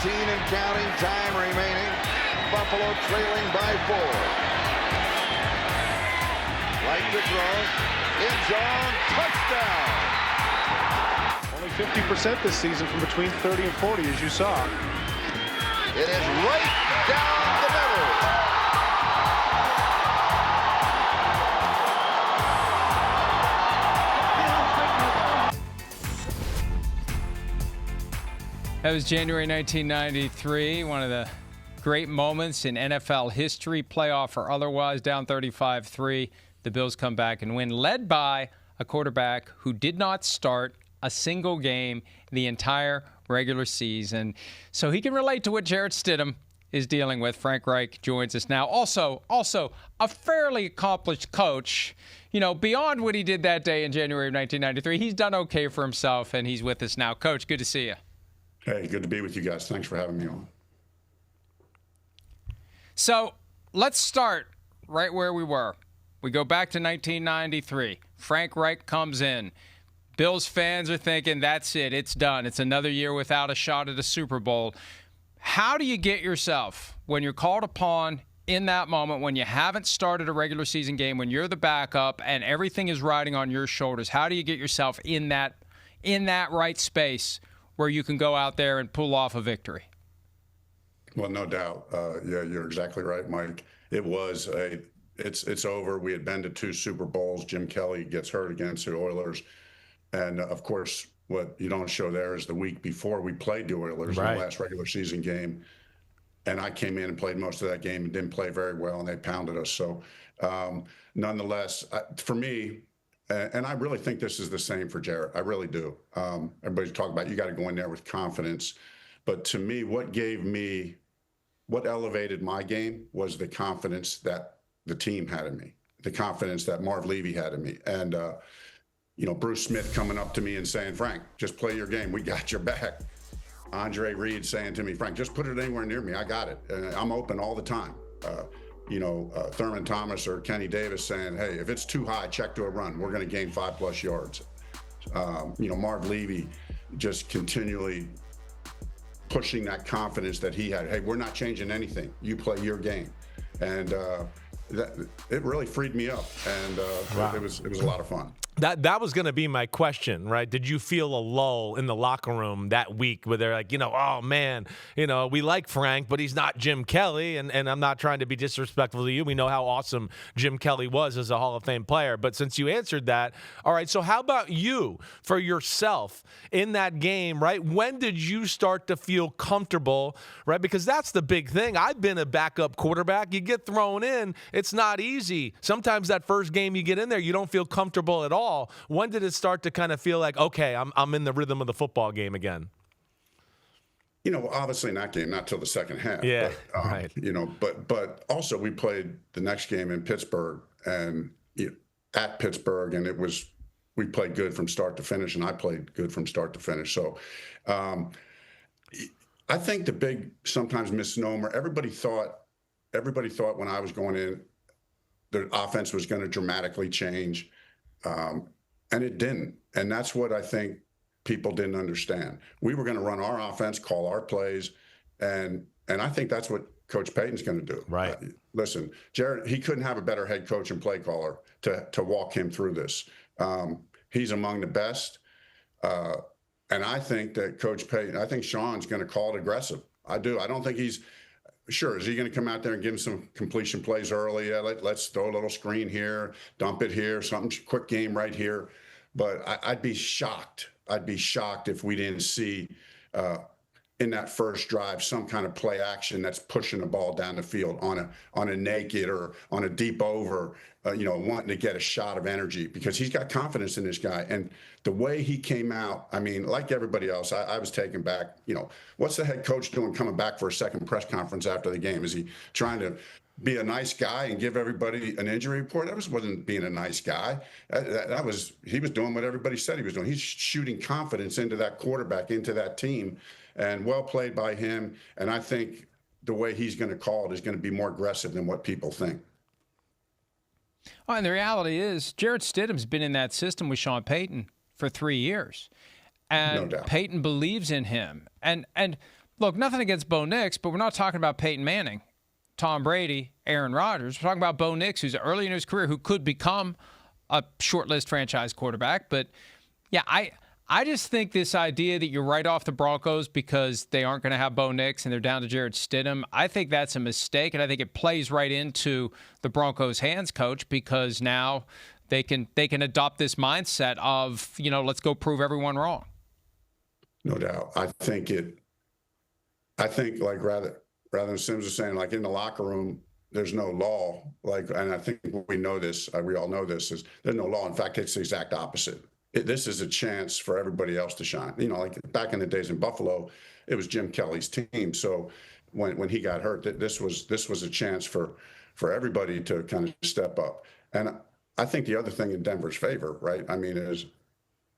and counting, time remaining. Buffalo trailing by 4. Right to throw. End zone. Touchdown. Only 50% this season from between 30 and 40, as you saw. It is right down the middle. That was January 1993, one of the great moments in NFL history, playoff or otherwise, down 35-3. The Bills come back and win, led by a quarterback who did not start a single game the entire regular season. So he can relate to what Jarrett Stidham is dealing with. Frank Reich joins us now. Also a fairly accomplished coach. You know, beyond what he did that day in January of 1993, he's done okay for himself, and he's with us now. Coach, good to see you. Hey, good to be with you guys. Thanks for having me on. So let's start right where we were. We go back to 1993. Frank Reich comes in. Bills fans are thinking, that's it. It's done. It's another year without a shot at a Super Bowl. How do you get yourself, when you're called upon in that moment, when you haven't started a regular season game, when you're the backup and everything is riding on your shoulders, how do you get yourself in that right space where you can go out there and pull off a victory? Well, no doubt. Yeah, you're exactly right, Mike. It's over. We had been to 2 Super Bowls. Jim Kelly gets hurt against the Oilers. And, of course, what you don't show there is the week before we played the Oilers in the last regular season game. And I came in and played most of that game and didn't play very well, and they pounded us. So, nonetheless, for me, and I really think this is the same for Jarrett. I really do. Everybody's talking about you got to go in there with confidence. But to me, what elevated my game was the confidence that the team had in me, the confidence that Marv Levy had in me. And, Bruce Smith coming up to me and saying, Frank, just play your game. We got your back. Andre Reed saying to me, Frank, just put it anywhere near me. I got it. I'm open all the time. Thurman Thomas or Kenny Davis saying, hey, if it's too high, check to a run. We're going to gain 5+ yards. Marv Levy just continually pushing that confidence that he had. Hey, we're not changing anything. You play your game. And it really freed me up. And wow. It was a lot of fun. That was going to be my question, right? Did you feel a lull in the locker room that week where they're like, oh, man, we like Frank, but he's not Jim Kelly, and I'm not trying to be disrespectful to you. We know how awesome Jim Kelly was as a Hall of Fame player. But since you answered that, all right, so how about you for yourself in that game, right? When did you start to feel comfortable, right? Because that's the big thing. I've been a backup quarterback. You get thrown in. It's not easy. Sometimes that first game you get in there, you don't feel comfortable at all. When did it start to kind of feel like, okay, I'm in the rhythm of the football game again? Obviously in that game, not till the second half. Yeah, but, right. But also we played the next game in Pittsburgh and at Pittsburgh, and we played good from start to finish, and I played good from start to finish. So I think the big sometimes misnomer, everybody thought when I was going in, the offense was going to dramatically change. And it didn't. And that's what I think people didn't understand. We were going to run our offense, call our plays, and I think that's what Coach Payton's going to do. Right. Listen, Jarrett, he couldn't have a better head coach and play caller to walk him through this. He's among the best. And I think that Coach Payton, I think Sean's going to call it aggressive. I do. I don't think he's sure. Is he going to come out there and give him some completion plays early? Yeah, let's throw a little screen here, dump it here, something quick game right here. But I'd be shocked. I'd be shocked if we didn't see in that first drive some kind of play action that's pushing the ball down the field on a naked or on a deep over, wanting to get a shot of energy, because he's got confidence in this guy. And the way he came out, I mean, like everybody else, I was taken back. What's the head coach doing coming back for a second press conference after the game? Is he trying to be a nice guy and give everybody an injury report? That wasn't being a nice guy. He was doing what everybody said he was doing. He's shooting confidence into that quarterback, into that team, and well played by him. And I think the way he's going to call it is going to be more aggressive than what people think. Well, and the reality is Jarrett Stidham's been in that system with Sean Payton for 3 years. And No doubt. Payton believes in him. And Look, nothing against Bo Nix, but we're not talking about Peyton Manning, Tom Brady, Aaron Rodgers. We're talking about Bo Nix, who's early in his career, who could become a short-list franchise quarterback. But, yeah, I just think this idea that you write off the Broncos because they aren't going to have Bo Nix and they're down to Jarrett Stidham, I think that's a mistake, and I think it plays right into the Broncos' hands, Coach, because now they can adopt this mindset of, let's go prove everyone wrong. No doubt. I think like rather than Sims was saying, like in the locker room, there's no law. And I think we know this. We all know this. Is there's no law. In fact, it's the exact opposite. This is a chance for everybody else to shine. Like back in the days in Buffalo, it was Jim Kelly's team. So when he got hurt, this was a chance for everybody to kind of step up. And I think the other thing in Denver's favor, right? I mean, is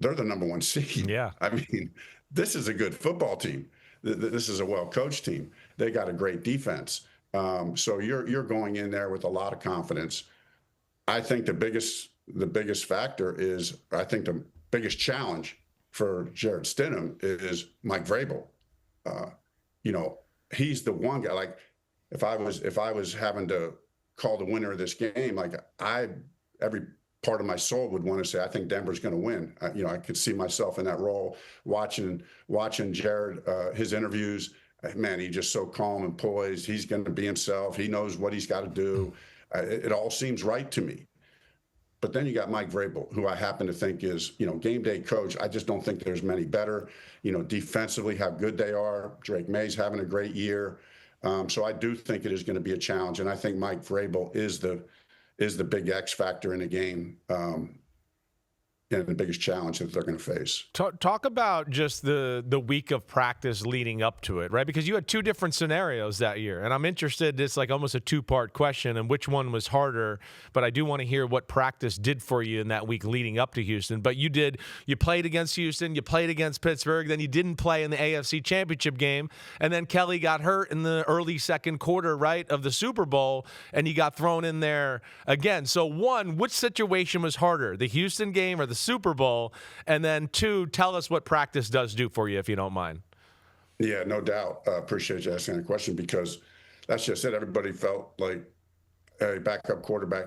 they're the number 1 seed. Yeah. I mean, this is a good football team. This is a well-coached team. They got a great defense. So you're going in there with a lot of confidence. I think the biggest factor is, I think the biggest challenge for Jarrett Stidham is Mike Vrabel. He's the one guy. Like if I was having to call the winner of this game, like every part of my soul would want to say, I think Denver's going to win. I could see myself in that role, watching Jarrett, his interviews. Man, he's just so calm and poised. He's going to be himself. He knows what he's got to do. It all seems right to me. But then you got Mike Vrabel, who I happen to think is, game day coach. I just don't think there's many better. Defensively, how good they are. Drake May's having a great year. So I do think it is going to be a challenge. And I think Mike Vrabel is the big X factor in the game, and the biggest challenge that they're going to face. Talk about just the week of practice leading up to it, right? Because you had 2 different scenarios that year, and I'm interested, it's like almost a 2-part question, and which one was harder, but I do want to hear what practice did for you in that week leading up to Houston. But you played against Houston, you played against Pittsburgh, then you didn't play in the AFC Championship game, and then Kelly got hurt in the early second quarter, right, of the Super Bowl, and you got thrown in there again. So 1, which situation was harder, the Houston game or the Super Bowl? And then 2, tell us what practice does do for you, if you don't mind. Yeah, no doubt. Appreciate you asking the question, because that's just it. Everybody felt like a backup quarterback.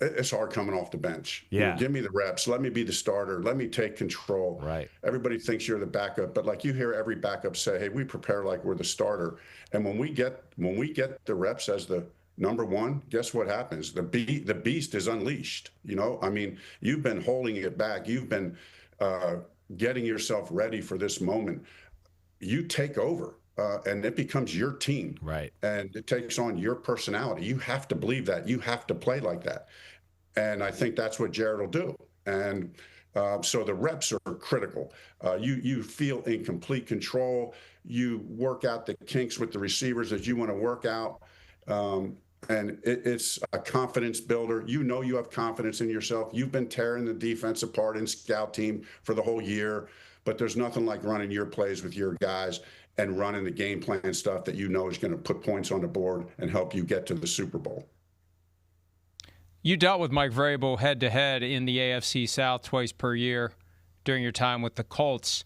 It's hard coming off the bench. Yeah. Give me the reps. Let me be the starter. Let me take control. Right. Everybody thinks you're the backup, but like you hear every backup say, hey, we prepare like we're the starter. And when we get the reps as the number 1, guess what happens? The beast is unleashed. I mean, you've been holding it back. You've been getting yourself ready for this moment. You take over, and it becomes your team. Right. And it takes on your personality. You have to believe that. You have to play like that. And I think that's what Jarrett will do. And so the reps are critical. You feel in complete control. You work out the kinks with the receivers that you want to work out. And it's a confidence builder. You have confidence in yourself. You've been tearing the defense apart in scout team for the whole year, but there's nothing like running your plays with your guys and running the game plan stuff that is going to put points on the board and help you get to the Super Bowl. You dealt with Mike Vrabel head-to-head in the AFC South twice per year during your time with the Colts.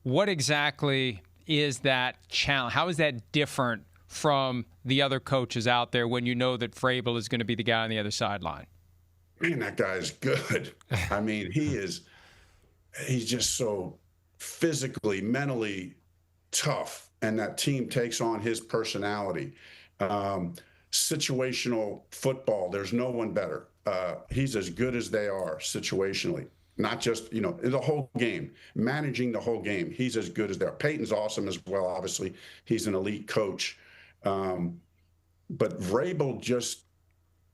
What exactly is that challenge? How is that different from the other coaches out there when you know that Vrabel is going to be the guy on the other sideline? Man, that guy is good. I mean, he's just so physically, mentally tough, and that team takes on his personality. Situational football, there's no one better. He's as good as they are situationally. Not just, the whole game, managing the whole game. He's as good as they are. Peyton's awesome as well, obviously. He's an elite coach. But Vrabel just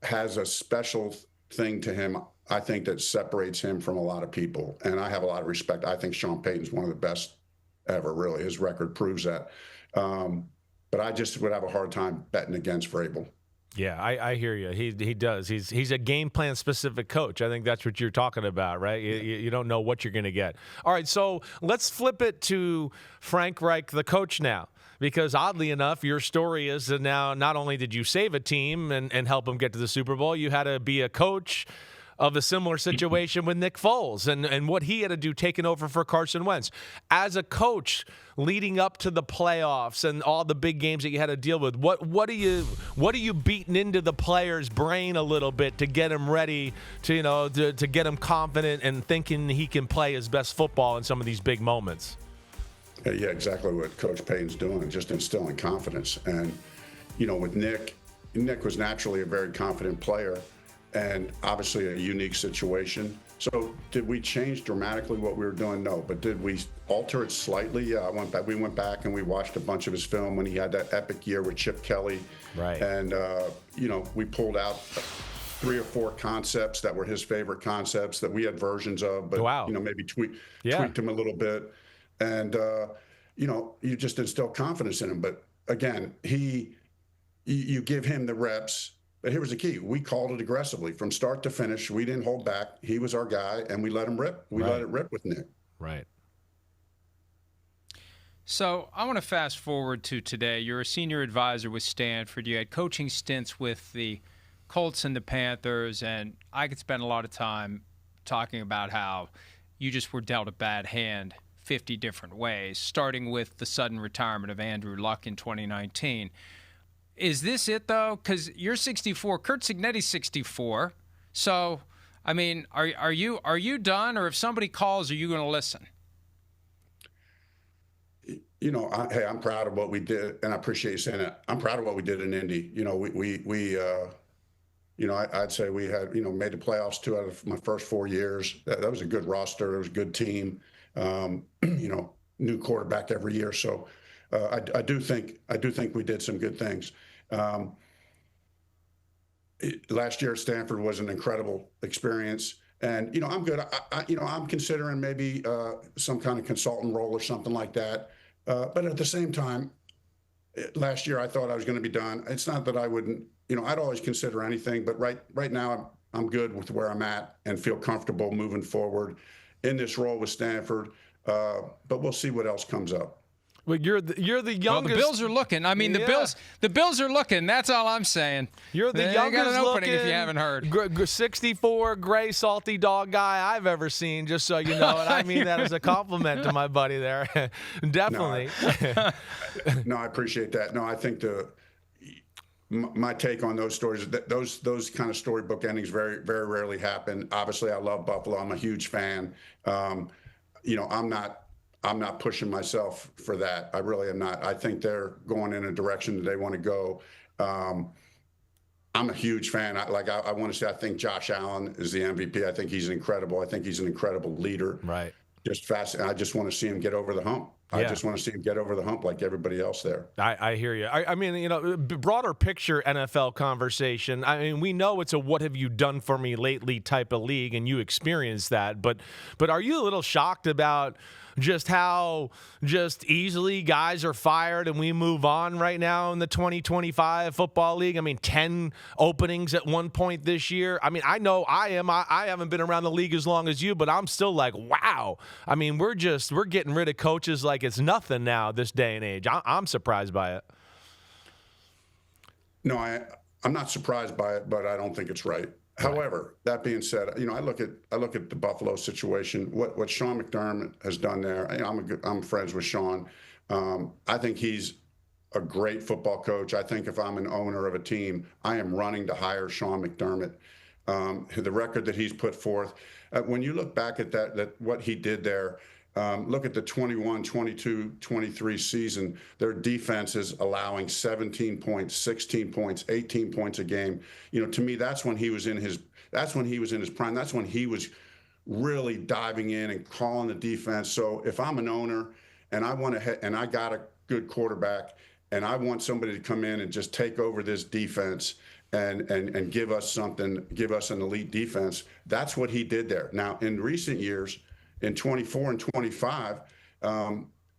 has a special thing to him, I think, that separates him from a lot of people. And I have a lot of respect. I think Sean Payton's one of the best ever, really. His record proves that. But I just would have a hard time betting against Vrabel. Yeah, I hear you. He does. He's a game plan specific coach. I think that's what you're talking about, right? You don't know what you're going to get. All right, so let's flip it to Frank Reich, the coach now. Because oddly enough, your story is that now not only did you save a team and help them get to the Super Bowl, you had to be a coach of a similar situation with Nick Foles and what he had to do taking over for Carson Wentz. As a coach, leading up to the playoffs and all the big games that you had to deal with, what are you beating into the player's brain a little bit to get him ready to get him confident and thinking he can play his best football in some of these big moments? Yeah, exactly what Coach Payton's doing, just instilling confidence. And, with Nick was naturally a very confident player and obviously a unique situation. So did we change dramatically what we were doing? No. But did we alter it slightly? Yeah, we went back and we watched a bunch of his film when he had that epic year with Chip Kelly. Right. And, we pulled out 3 or 4 concepts that were his favorite concepts that we had versions of, but, wow. Maybe tweaked them a little bit. And, you just instill confidence in him. But again, you give him the reps. But here was the key. We called it aggressively from start to finish. We didn't hold back. He was our guy, and we let him rip. We let it rip with Nick. Right. So I want to fast forward to today. You're a senior advisor with Stanford. You had coaching stints with the Colts and the Panthers, and I could spend a lot of time talking about how you just were dealt a bad hand 50 different ways, starting with the sudden retirement of Andrew Luck in 2019. Is this it, though? Because you're 64. Curt Cignetti's 64. So, I mean, are you done? Or if somebody calls, are you going to listen? Hey, I'm proud of what we did, and I appreciate you saying that. I'm proud of what we did in Indy. I'd say we had, made the playoffs 2 out of my first 4 years. That was a good roster. It was a good team. New quarterback every year. So I do think we did some good things. Last year at Stanford was an incredible experience. And, I'm good. I'm considering maybe some kind of consultant role or something like that. But at the same time, last year I thought I was going to be done. It's not that I wouldn't, I'd always consider anything. But right now I'm good with where I'm at and feel comfortable moving forward in this role with Stanford. But we'll see what else comes up. Well, you're the youngest. Well, the Bills are looking. I mean, the Bills are looking. That's all I'm saying. You're the they youngest got an opening looking, if you haven't heard. 64 gray salty dog guy I've ever seen. Just so you know, and I mean that as a compliment to my buddy there. Definitely. No, I appreciate that. No, I think my take on those stories, those kind of storybook endings very, very rarely happen. Obviously, I love Buffalo. I'm a huge fan. I'm not pushing myself for that. I really am not. I think they're going in a direction that they want to go. I'm a huge fan. I want to say I think Josh Allen is the MVP. I think he's incredible. I think he's an incredible leader. Right. Just fast. I just want to see him get over the hump. Yeah. I just want to see him get over the hump like everybody else there. I hear you. I mean, broader picture NFL conversation. I mean, we know it's a what have you done for me lately type of league, and you experience that. But are you a little shocked about just how just easily guys are fired and we move on right now in the 2025 football league? I mean, 10 openings at one point this year. I mean, I know I am. I haven't been around the league as long as you, but I'm still like, wow. I mean, we're getting rid of coaches like it's nothing now this day and age. I'm surprised by it. No, I'm not surprised by it, but I don't think it's right. However, that being said, I look at the Buffalo situation. What Sean McDermott has done there. I'm friends with Sean. I think he's a great football coach. I think if I'm an owner of a team, I am running to hire Sean McDermott. The record that he's put forth. When you look back at that what he did there. Look at the 21, 22, 23 season. Their defense is allowing 17 points, 16 points, 18 points a game. To me, that's when he was in his prime. That's when he was really diving in and calling the defense. So if I'm an owner and I got a good quarterback and I want somebody to come in and just take over this defense and give us something, give us an elite defense, that's what he did there. Now, in recent years, in 24 and 25,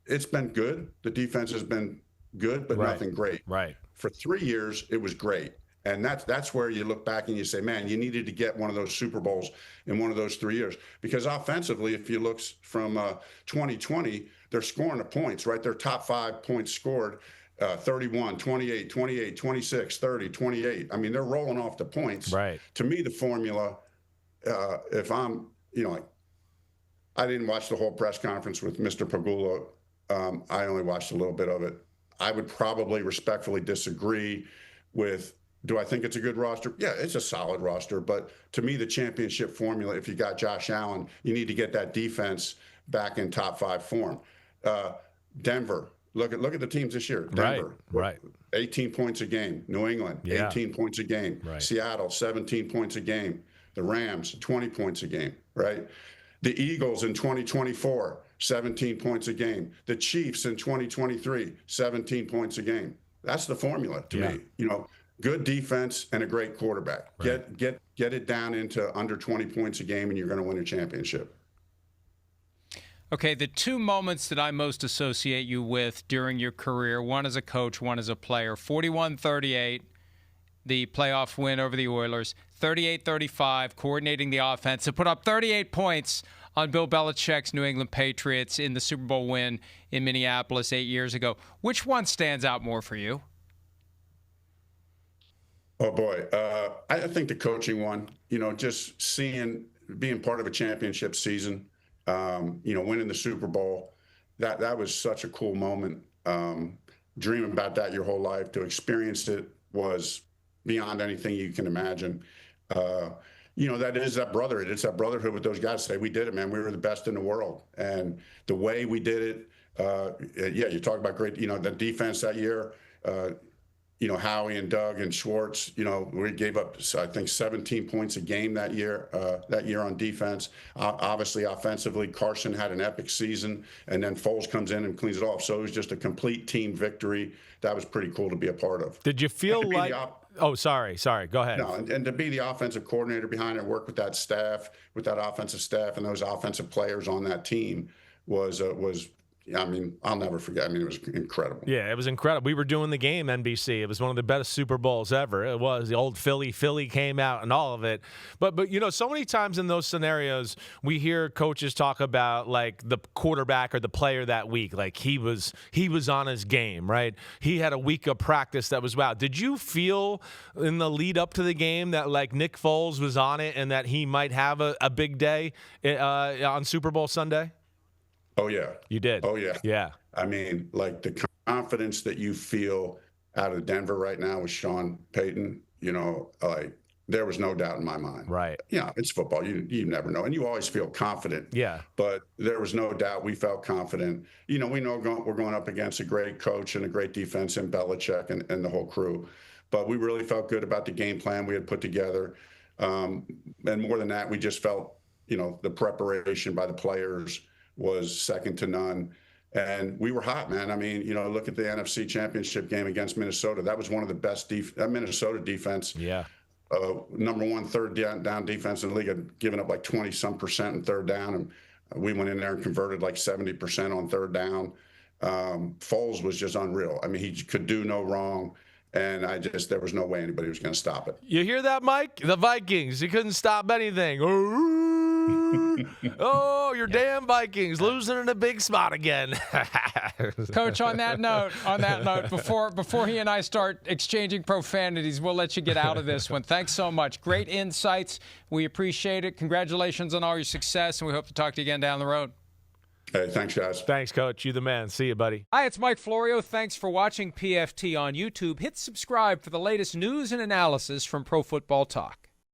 it's been good. The defense has been good, but nothing great. Right. For 3 years, it was great. And that's where you look back and you say, man, you needed to get one of those Super Bowls in one of those 3 years. Because offensively, if you look from 2020, they're scoring the points, right? Their top 5 points scored, 31, 28, 28, 26, 30, 28. I mean, they're rolling off the points. Right. To me, the formula if I'm, like, I didn't watch the whole press conference with Mr. Pagula. I only watched a little bit of it. I would probably respectfully disagree with, do I think it's a good roster? Yeah, it's a solid roster. But to me, the championship formula, if you got Josh Allen, you need to get that defense back in top 5 form. Denver, look at the teams this year. Denver, right. 18 points a game. New England, 18 points a game. Right. Seattle, 17 points a game. The Rams, 20 points a game, right? The Eagles in 2024, 17 points a game. The Chiefs in 2023, 17 points a game. That's the formula to me. Good defense and a great quarterback. Right. Get it down into under 20 points a game, and you're going to win a championship. Okay, the 2 moments that I most associate you with during your career, one as a coach, one as a player, 41-38, the playoff win over the Oilers, 38-35, coordinating the offense to put up 38 points on Bill Belichick's New England Patriots in the Super Bowl win in Minneapolis 8 years ago. Which one stands out more for you? Oh, boy. I think the coaching one, just being part of a championship season, winning the Super Bowl, that was such a cool moment. Dreaming about that your whole life, to experience it was beyond anything you can imagine. That is that brotherhood. It's that brotherhood with those guys. Say, we did it, man. We were the best in the world. And the way we did it, you talk about great, the defense that year, Howie and Doug and Schwartz, we gave up, I think, 17 points a game that year on defense. Obviously, offensively, Carson had an epic season, and then Foles comes in and cleans it off. So it was just a complete team victory. That was pretty cool to be a part of. Did you feel like... Oh, sorry. Go ahead. No, and to be the offensive coordinator behind it, work with that staff, with that offensive staff and those offensive players on that team was I'll never forget. It was incredible. Yeah, it was incredible. We were doing the game, NBC. It was one of the best Super Bowls ever. It was. The old Philly came out and all of it. But so many times in those scenarios, we hear coaches talk about, like, the quarterback or the player that week. Like, he was on his game, right? He had a week of practice that was wow. Did you feel in the lead up to the game that, like, Nick Foles was on it and that he might have a big day on Super Bowl Sunday? Oh, yeah. You did? Oh, yeah. Yeah. Like, the confidence that you feel out of Denver right now with Sean Payton, there was no doubt in my mind. Right. Yeah, it's football. You never know. And you always feel confident. Yeah. But there was no doubt. We felt confident. We know we're going up against a great coach and a great defense in Belichick and the whole crew. But we really felt good about the game plan we had put together. And more than that, we just felt, the preparation by the players was second to none. And we were hot, man. Look at the NFC Championship game against Minnesota. That was one of the best that Minnesota defense. Yeah. Number 1 third down defense in the league, had given up like 20-some% in third down. And we went in there and converted like 70% on third down. Foles was just unreal. He could do no wrong. And there was no way anybody was going to stop it. You hear that, Mike? The Vikings, you couldn't stop anything. Oh, your damn Vikings losing in a big spot again. Coach, on that note, before he and I start exchanging profanities, we'll let you get out of this one. Thanks so much. Great insights. We appreciate it. Congratulations on all your success, and we hope to talk to you again down the road. Hey, thanks, guys. Thanks, Coach. You the man. See you, buddy. Hi, it's Mike Florio. Thanks for watching PFT on YouTube. Hit subscribe for the latest news and analysis from Pro Football Talk.